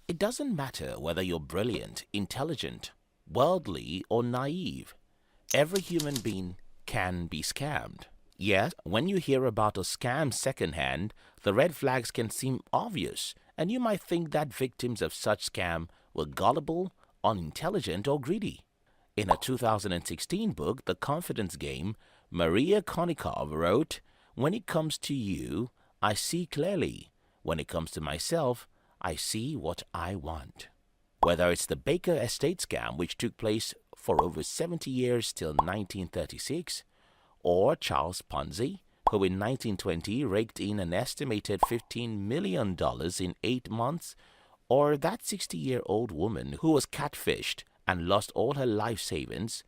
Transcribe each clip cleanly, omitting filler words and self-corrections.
It doesn't matter whether you're brilliant, intelligent, worldly, or naive. Every human being can be scammed. Yes, when you hear about a scam secondhand, the red flags can seem obvious, and you might think that victims of such scam were gullible, unintelligent, or greedy. In a 2016 book, The Confidence Game, Maria Konnikov wrote, "When it comes to you, I see clearly. When it comes to myself, I see what I want." Whether it's the Baker estate scam, which took place for over 70 years till 1936, or Charles Ponzi, who in 1920 raked in an estimated $15 million in 8 months, or that 60-year-old woman who was catfished and lost all her life savings,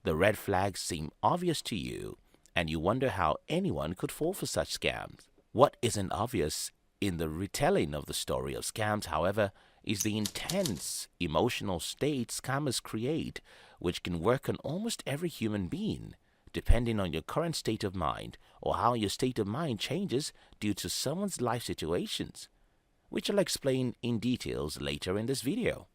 the red flags seem obvious to you, and you wonder how anyone could fall for such scams. What isn't obvious in the retelling of the story of scams, however, is the intense emotional state scammers create, which can work on almost every human being, depending on your current state of mind or how your state of mind changes due to someone's life situations, which I'll explain in details later in this video.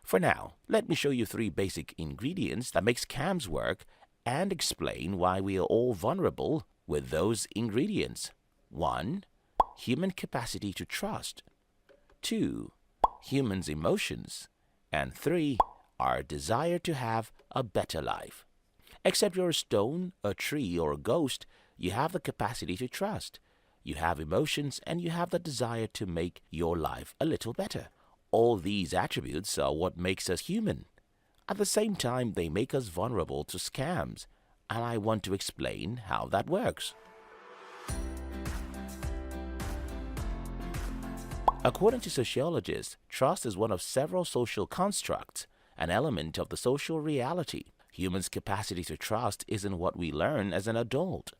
For now, let me show you 3 basic ingredients that make scams work and explain why we are all vulnerable with those ingredients. 1. Human capacity to trust. 2. Humans' emotions. And 3. Our desire to have a better life. Except you're a stone, a tree, or a ghost, you have the capacity to trust. You have emotions and you have the desire to make your life a little better. All these attributes are what makes us human. At the same time, they make us vulnerable to scams, and I want to explain how that works. According to sociologists, trust is one of several social constructs, an element of the social reality. Humans' capacity to trust isn't what we learn as an adult.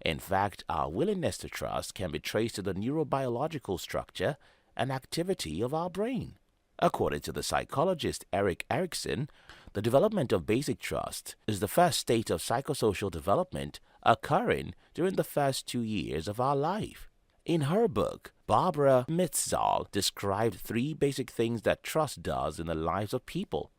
In fact, our willingness to trust can be traced to the neurobiological structure and activity of our brain. According to the psychologist Erik Erikson, the development of basic trust is the first state of psychosocial development occurring during the first 2 years of our life. In her book, Barbara Mitzal described 3 basic things that trust does in the lives of people.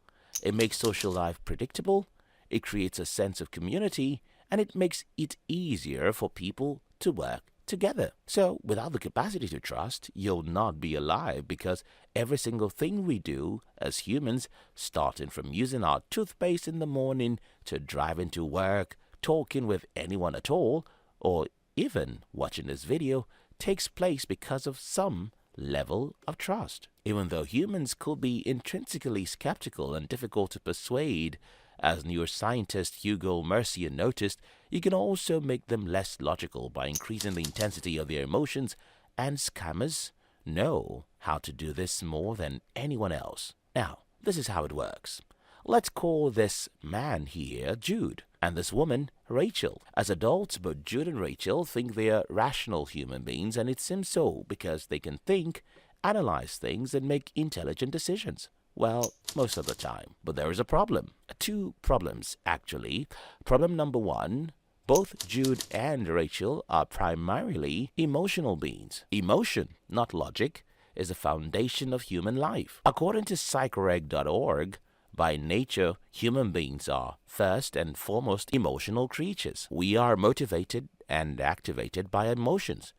It makes social life predictable, it creates a sense of community, and it makes it easier for people to work together. So, without the capacity to trust, you'll not be alive, because every single thing we do as humans, starting from using our toothpaste in the morning to driving to work, talking with anyone at all, or even watching this video, takes place because of some level of trust. Even though humans could be intrinsically skeptical and difficult to persuade, as neuroscientist Hugo Mercier noticed, you can also make them less logical by increasing the intensity of their emotions, and scammers know how to do this more than anyone else. Now, this is how it works. Let's call this man here Jude, and this woman Rachel. As adults, both Jude and Rachel think they are rational human beings, and it seems so because they can think, analyze things, and make intelligent decisions. Well, most of the time. But there is a problem. 2 problems, actually. Problem number 1, both Jude and Rachel are primarily emotional beings. Emotion, not logic, is the foundation of human life. According to psychoreg.org, by nature, human beings are, first and foremost, emotional creatures. We are motivated and activated by emotions.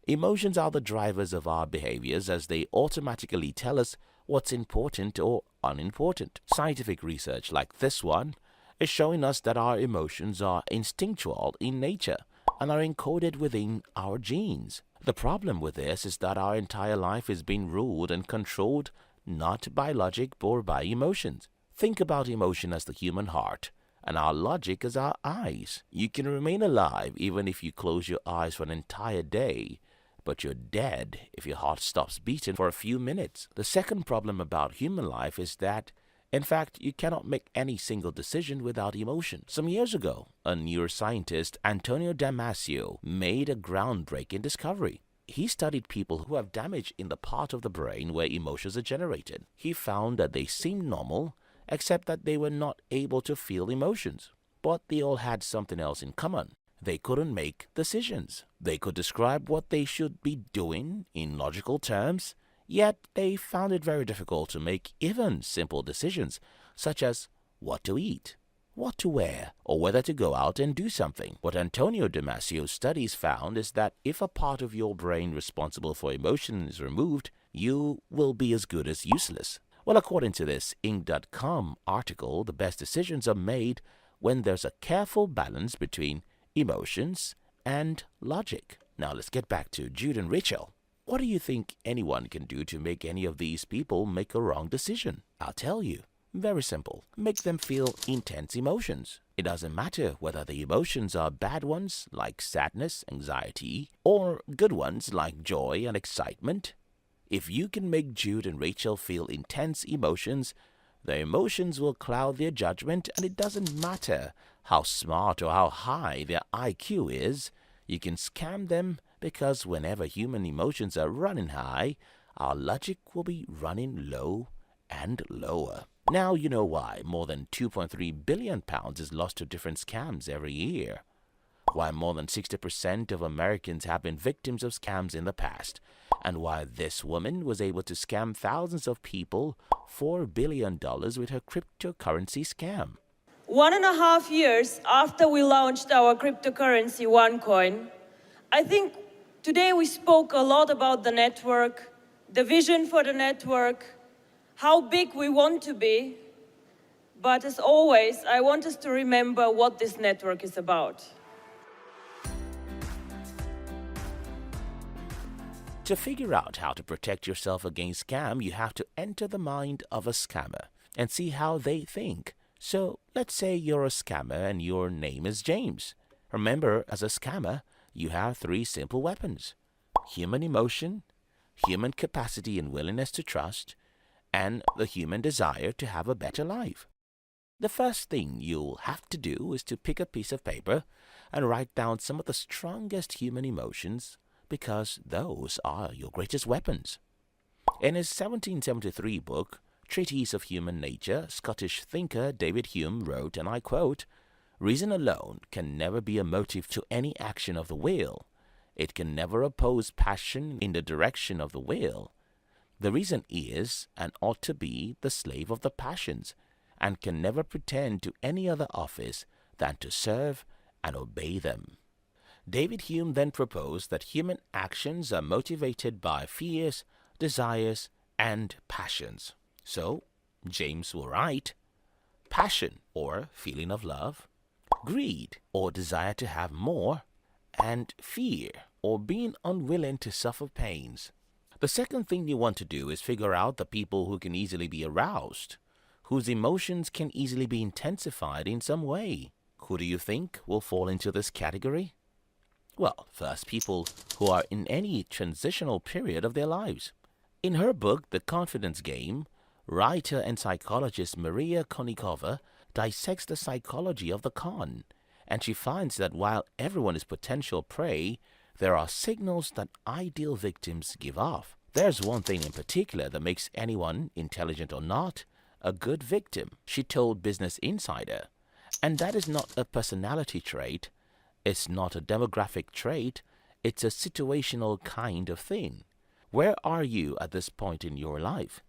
Emotions are the drivers of our behaviors, as they automatically tell us what's important or unimportant. Scientific research like this one is showing us that our emotions are instinctual in nature and are encoded within our genes. The problem with this is that our entire life is being ruled and controlled not by logic but by emotions. Think about emotion as the human heart, and our logic as our eyes. You can remain alive even if you close your eyes for an entire day, but you're dead if your heart stops beating for a few minutes. The second problem about human life is that, in fact, you cannot make any single decision without emotion. Some years ago, a neuroscientist, Antonio Damasio, made a groundbreaking discovery. He studied people who have damage in the part of the brain where emotions are generated. He found that they seemed normal, except that they were not able to feel emotions. But they all had something else in common. They couldn't make decisions. They could describe what they should be doing in logical terms, Yet they found it very difficult to make even simple decisions, such as what to eat, what to wear, or whether to go out and do something. What Antonio Damasio's studies found is that if a part of your brain responsible for emotion is removed, you will be as good as useless. Well, according to this Inc.com article, the best decisions are made when there's a careful balance between emotions and logic. Now let's get back to Jude and Rachel. What do you think anyone can do to make any of these people make a wrong decision? I'll tell you. Very simple. Make them feel intense emotions. It doesn't matter whether the emotions are bad ones like sadness, anxiety, or good ones like joy and excitement. If you can make Jude and Rachel feel intense emotions, their emotions will cloud their judgment, and it doesn't matter how smart or how high their IQ is, you can scam them because whenever human emotions are running high, our logic will be running low and lower. Now you know why more than £2.3 billion is lost to different scams every year. Why more than 60% of Americans have been victims of scams in the past, and why this woman was able to scam thousands of people $4 billion with her cryptocurrency scam. 1.5 years after we launched our cryptocurrency OneCoin, I think today we spoke a lot about the network, the vision for the network, how big we want to be. But as always, I want us to remember what this network is about. To figure out how to protect yourself against scam, you have to enter the mind of a scammer and see how they think. So let's say you're a scammer and your name is James. Remember, as a scammer, you have 3 simple weapons: human emotion, human capacity and willingness to trust, and the human desire to have a better life. The first thing you'll have to do is to pick a piece of paper and write down some of the strongest human emotions, because those are your greatest weapons. In his 1773 book, Treatise of Human Nature, Scottish thinker David Hume wrote, and I quote, "Reason alone can never be a motive to any action of the will. It can never oppose passion in the direction of the will. The reason is, and ought to be, the slave of the passions, and can never pretend to any other office than to serve and obey them." David Hume then proposed that human actions are motivated by fears, desires, and passions. So, James will write, passion, or feeling of love, greed, or desire to have more, and fear, or being unwilling to suffer pains. The second thing you want to do is figure out the people who can easily be aroused, whose emotions can easily be intensified in some way. Who do you think will fall into this category? Well, first, people who are in any transitional period of their lives. In her book, The Confidence Game, writer and psychologist Maria Konnikova dissects the psychology of the con, and she finds that while everyone is potential prey, there are signals that ideal victims give off. There's one thing in particular that makes anyone, intelligent or not, a good victim, she told Business Insider. And that is not a personality trait, it's not a demographic trait, it's a situational kind of thing. Where are you at this point in your life?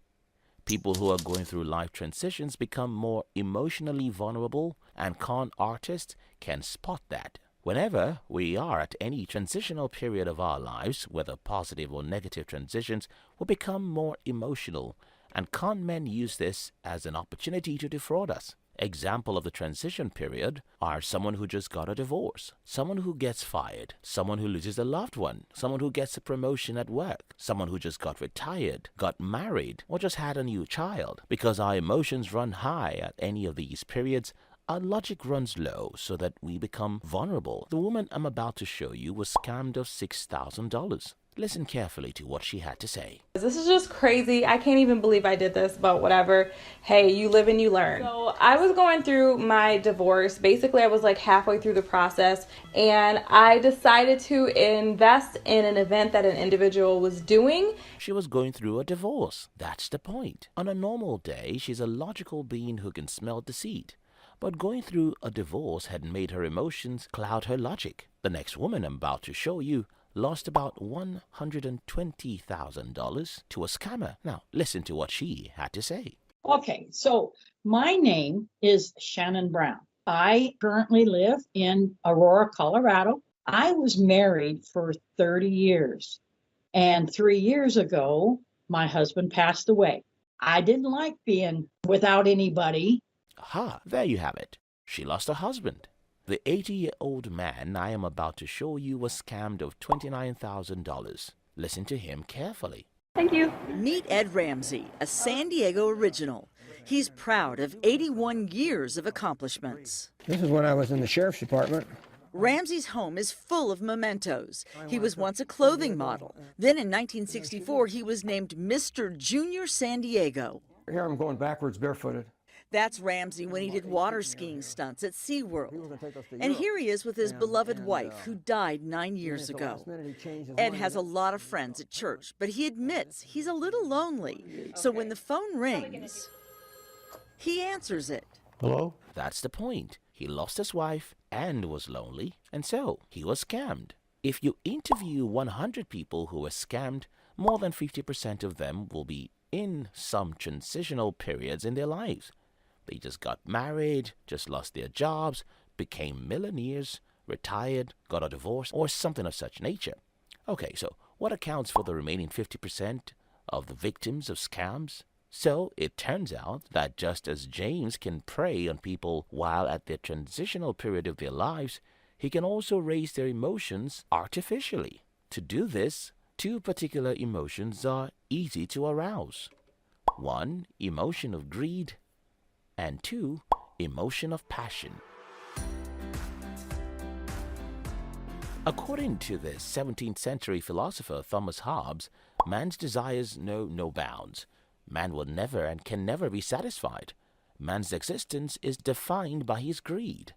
People who are going through life transitions become more emotionally vulnerable, and con artists can spot that. Whenever we are at any transitional period of our lives, whether positive or negative transitions, we become more emotional, and con men use this as an opportunity to defraud us. Example of the transition period are someone who just got a divorce, someone who gets fired, someone who loses a loved one, someone who gets a promotion at work, someone who just got retired, got married, or just had a new child. Because our emotions run high at any of these periods, our logic runs low so that we become vulnerable. The woman I'm about to show you was scammed of $6,000. Listen carefully to what she had to say. This is just crazy. I can't even believe I did this, but whatever. Hey, you live and you learn. So I was going through my divorce. Basically, I was like halfway through the process, and I decided to invest in an event that an individual was doing. She was going through a divorce. That's the point. On a normal day, she's a logical being who can smell deceit. But going through a divorce had made her emotions cloud her logic. The next woman I'm about to show you lost about $120,000 to a scammer. Now, listen to what she had to say. Okay, so my name is Shannon Brown. I currently live in Aurora, Colorado. I was married for 30 years, and 3 years ago, my husband passed away. I didn't like being without anybody. Aha, there you have it. She lost her husband. The 80-year-old man I am about to show you was scammed of $29,000. Listen to him carefully. Thank you. Meet Ed Ramsey, a San Diego original. He's proud of 81 years of accomplishments. This is when I was in the sheriff's department. Ramsey's home is full of mementos. He was once a clothing model. Then in 1964, he was named Mr. Junior San Diego. Here I'm going backwards barefooted. That's Ramsey when he did water skiing stunts at SeaWorld. And here he is with his beloved wife, who died 9 years ago. Ed has a lot of friends at church, but he admits he's a little lonely. So when the phone rings, he answers it. Hello? That's the point. He lost his wife and was lonely, and so he was scammed. If you interview 100 people who were scammed, more than 50% of them will be in some transitional periods in their lives. They just got married, just lost their jobs, became millionaires, retired, got a divorce, or something of such nature. Okay, so what accounts for the remaining 50% of the victims of scams? So it turns out that just as James can prey on people while at their transitional period of their lives, he can also raise their emotions artificially. To do this, two particular emotions are easy to arouse. One, emotion of greed, and two, emotion of passion. According to the 17th century philosopher Thomas Hobbes, man's desires know no bounds. Man will never and can never be satisfied. Man's existence is defined by his greed.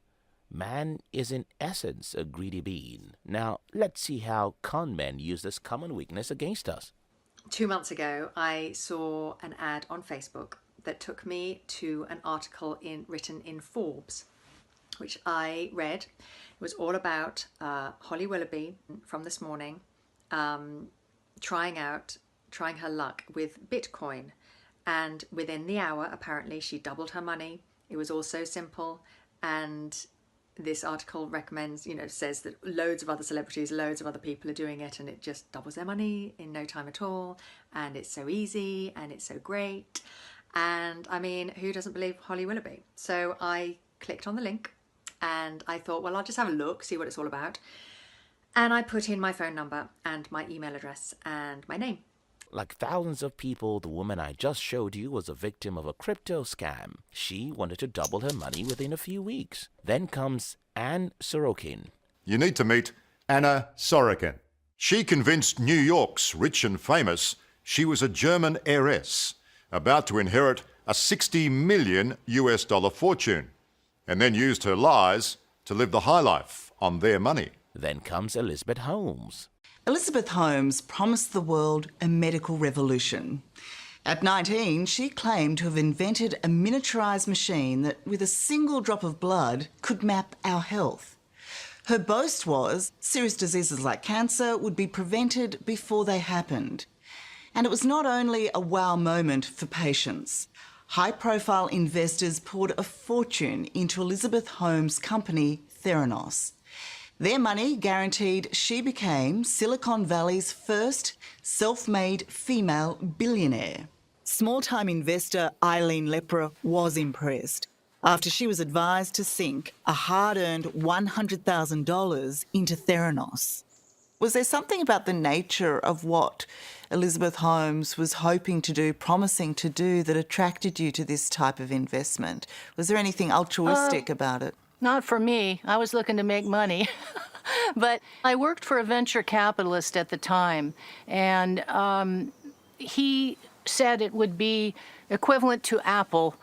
Man is in essence a greedy being. Now, let's see how con men use this common weakness against us. 2 months ago, I saw an ad on Facebook that took me to an article written in Forbes, which I read. It was all about Holly Willoughby from this morning trying her luck with Bitcoin. And within the hour, apparently, she doubled her money. It was all so simple. And this article says that loads of other celebrities, loads of other people are doing it, and it just doubles their money in no time at all. And it's so easy and it's so great. And I mean, who doesn't believe Holly Willoughby? So I clicked on the link and I thought, well, I'll just have a look, see what it's all about. And I put in my phone number and my email address and my name. Like thousands of people, the woman I just showed you was a victim of a crypto scam. She wanted to double her money within a few weeks. Then comes Anne Sorokin. You need to meet Anna Sorokin. She convinced New York's rich and famous she was a German heiress about to inherit a $60 million fortune, and then used her lies to live the high life on their money. Then comes Elizabeth Holmes. Elizabeth Holmes promised the world a medical revolution. At 19, she claimed to have invented a miniaturised machine that, with a single drop of blood, could map our health. Her boast was serious diseases like cancer would be prevented before they happened. And it was not only a wow moment for patients. High-profile investors poured a fortune into Elizabeth Holmes' company, Theranos. Their money guaranteed she became Silicon Valley's first self-made female billionaire. Small-time investor Eileen Lepra was impressed after she was advised to sink a hard-earned $100,000 into Theranos. Was there something about the nature of what Elizabeth Holmes was hoping to do, promising to do, that attracted you to this type of investment? Was there anything altruistic about it? Not for me. I was looking to make money. But I worked for a venture capitalist at the time, and he said it would be equivalent to Apple.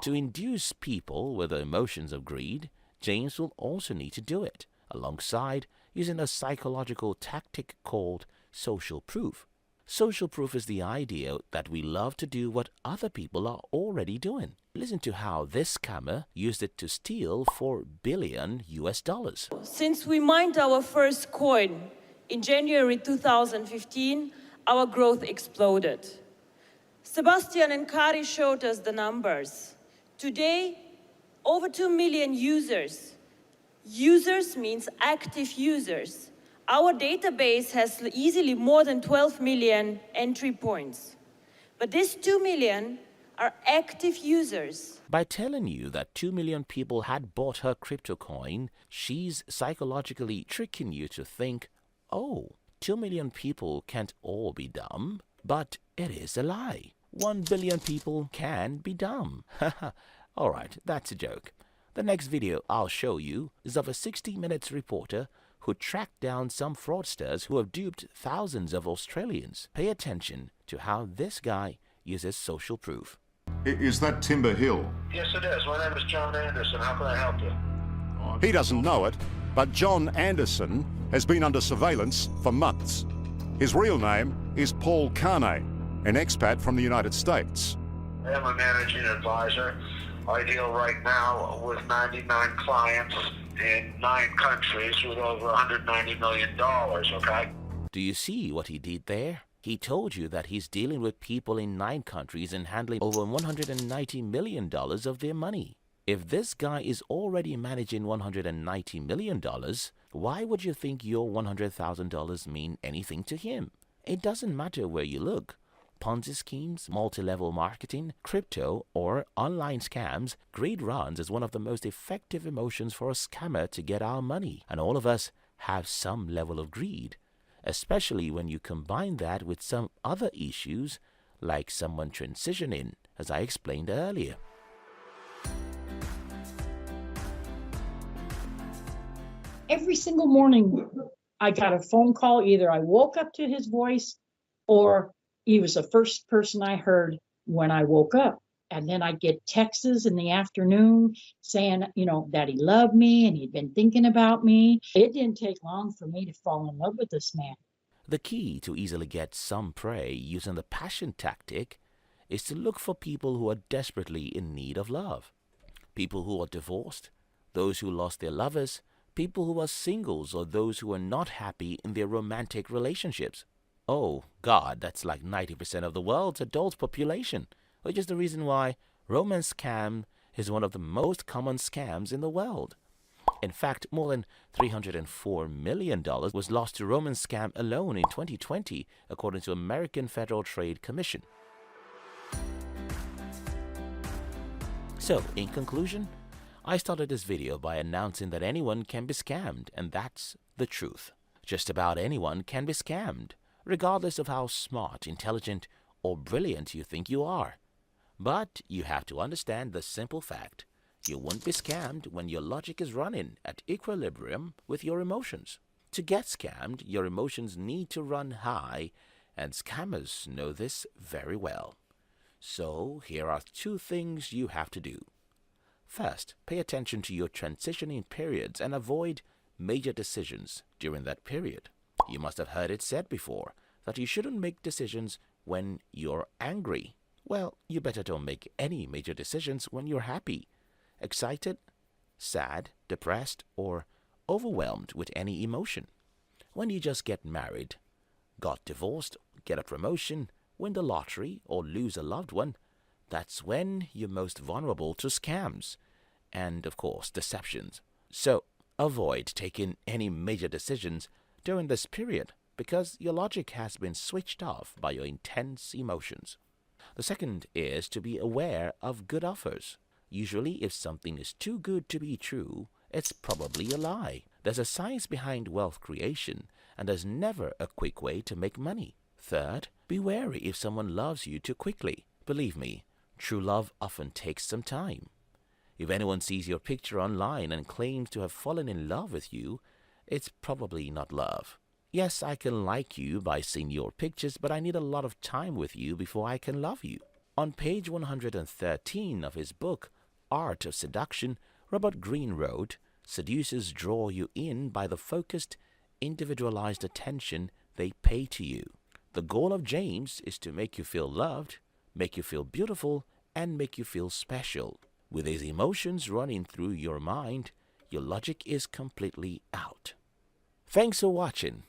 To induce people with the emotions of greed, James will also need to do it, alongside using a psychological tactic called social proof. Social proof is the idea that we love to do what other people are already doing. Listen to how this scammer used it to steal $4 billion. Since we mined our first coin, in January 2015, our growth exploded. Sebastian and Kari showed us the numbers. Today, over 2 million users. Users means active users. Our database has easily more than 12 million entry points. But these 2 million are active users. By telling you that 2 million people had bought her crypto coin, she's psychologically tricking you to think, oh, 2 million people can't all be dumb. But it is a lie. 1 billion people can be dumb. Alright, that's a joke. The next video I'll show you is of a 60 Minutes reporter who tracked down some fraudsters who have duped thousands of Australians. Pay attention to how this guy uses social proof. Is that Timber Hill? Yes, it is. My name is John Anderson. How can I help you? He doesn't know it, but John Anderson has been under surveillance for months. His real name is Paul Carney, an expat from the United States. I am a managing advisor. I deal right now with 99 clients in 9 countries with over $190 million, okay? Do you see what he did there? He told you that he's dealing with people in 9 countries and handling over $190 million of their money. If this guy is already managing $190 million, why would you think your $100,000 mean anything to him? It doesn't matter where you look. Ponzi schemes, multi-level marketing, crypto, or online scams, greed runs as one of the most effective emotions for a scammer to get our money. And all of us have some level of greed, especially when you combine that with some other issues like someone transitioning, as I explained earlier. Every single morning, I got a phone call. Either I woke up to his voice or he was the first person I heard when I woke up. And then I'd get texts in the afternoon saying, that he loved me and he'd been thinking about me. It didn't take long for me to fall in love with this man. The key to easily get some prey using the passion tactic is to look for people who are desperately in need of love. People who are divorced, those who lost their lovers, people who are singles, or those who are not happy in their romantic relationships. Oh God, that's like 90% of the world's adult population, which is the reason why romance scam is one of the most common scams in the world. In fact, more than $304 million was lost to romance scam alone in 2020, according to American Federal Trade Commission. So, in conclusion, I started this video by announcing that anyone can be scammed, and that's the truth. Just about anyone can be scammed, regardless of how smart, intelligent, or brilliant you think you are. But you have to understand the simple fact: you won't be scammed when your logic is running at equilibrium with your emotions. To get scammed, your emotions need to run high, and scammers know this very well. So here are 2 things you have to do. First, pay attention to your transitioning periods and avoid major decisions during that period. You must have heard it said before that you shouldn't make decisions when you're angry. Well, you better don't make any major decisions when you're happy, excited, sad, depressed, or overwhelmed with any emotion. When you just get married, got divorced, get a promotion, win the lottery, or lose a loved one, that's when you're most vulnerable to scams and, of course, deceptions. So, avoid taking any major decisions during this period because your logic has been switched off by your intense emotions. The second is to be aware of good offers. Usually, if something is too good to be true, it's probably a lie. There's a science behind wealth creation, and there's never a quick way to make money. Third, be wary if someone loves you too quickly. Believe me, true love often takes some time. If anyone sees your picture online and claims to have fallen in love with you, it's probably not love. Yes, I can like you by seeing your pictures, but I need a lot of time with you before I can love you. On page 113 of his book, Art of Seduction, Robert Greene wrote, "Seducers draw you in by the focused, individualized attention they pay to you. The goal of James is to make you feel loved, make you feel beautiful, and make you feel special. With these emotions running through your mind, your logic is completely out." Thanks for watching.